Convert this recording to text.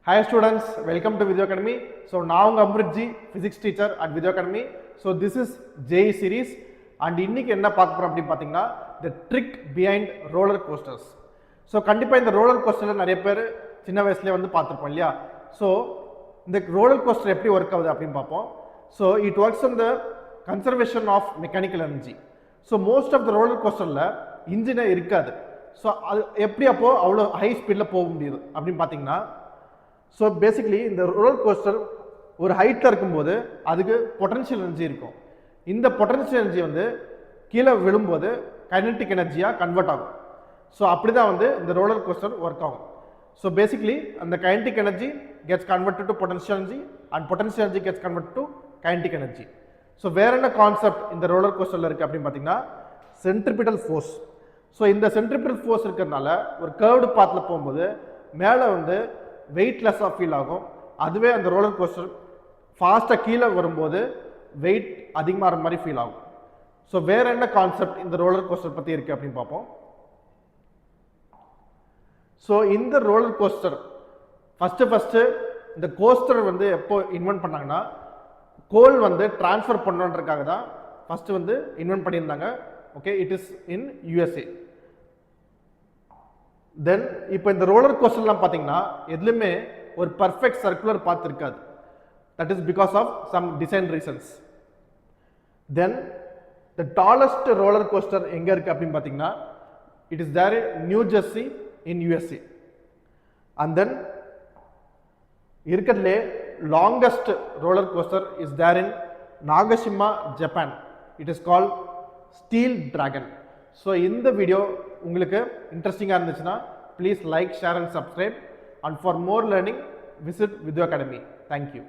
Hi students, welcome to Video Academy. So now I'm Amritji, physics teacher at Video Academy. So this is JE series and இன்னைக்கு என்ன பார்க்க போறோம் அப்படி பாத்தீங்கன்னா the trick behind roller coasters. So கண்டிப்பா இந்த roller coasterல நிறைய பேர் சின்ன வயசுலயே வந்து பார்த்திருப்போம் இல்லையா? So இந்த roller coaster எப்படி வர்க் ஆகுது அப்படினு பாப்போம். So it works on the conservation of mechanical energy. So most of the roller coasterல இன்ஜினே இருக்காது. So அது எப்படி அப்போ அவ்வளவு ஹை ஸ்பீட்ல போக முடியுது அப்படினு பாத்தீங்கன்னா ஸோ பேசிக்கலி இந்த ரோலர் கோஸ்டர் ஒரு ஹைட்டில் இருக்கும்போது அதுக்கு பொட்டன்ஷியல் எனர்ஜி இருக்கும். இந்த பொட்டன்ஷியல் எனர்ஜி வந்து கீழே விழும்போது கைனடிக் எனர்ஜியாக கன்வெர்ட் ஆகும். ஸோ அப்படி தான் வந்து இந்த ரோலர் கோஸ்டர் ஒர்க் ஆகும். ஸோ பேசிக்கலி அந்த kinetic energy gets convert to potential energy and potential energy gets convert to kinetic energy. So வேற என்ன கான்செப்ட் இந்த ரோலர் கோஸ்டரில் இருக்குது அப்படின்னு பார்த்தீங்கன்னா சென்ட்ரிபிட்டல் ஃபோர்ஸ். ஸோ இந்த சென்ட்ரிபிட்டல் ஃபோர்ஸ் இருக்கிறதுனால ஒரு கர்வ்டு பாத்தில் போகும்போது மேலே வந்து வெயிட்லெஸ்ஸாக ஃபீல் ஆகும். அதுவே அந்த ரோலர் கோஸ்டர் ஃபாஸ்ட்டாக கீழே வரும்போது வெயிட் அதிகமாக மாதிரி ஃபீல் ஆகும். ஸோ வேற என்ன கான்செப்ட் இந்த ரோலர் கோஸ்டர் பற்றி இருக்குது அப்படின்னு பார்ப்போம். ஸோ இந்த ரோலர் கோஸ்டர் ஃபஸ்ட்டு இந்த கோஸ்டர் வந்து எப்போ இன்வென்ட் பண்ணாங்கன்னா கோல் வந்து டிரான்ஸ்ஃபர் பண்ணுன்றதுக்காக தான் ஃபஸ்ட்டு வந்து இன்வென்ட் பண்ணியிருந்தாங்க. Okay, it is in USA. Then இப்போ இந்த ரோலர் கோஸ்டர்லாம் பார்த்தீங்கன்னா எதுலையுமே ஒரு பர்ஃபெக்ட் சர்க்குலர் பாத் இருக்காது. That is because of some design reasons. Then the tallest roller coaster எங்கே இருக்குது அப்படின்னு பார்த்தீங்கன்னா it is there in New Jersey in USA. And then இருக்கிறதுலே longest roller coaster is there in Nagashima Japan. It is called Steel Dragon. So இந்த video உங்களுக்கு இன்ட்ரெஸ்டிங்காக இருந்துச்சுன்னா please like, share and subscribe. And for more learning visit Video Academy. Thank you.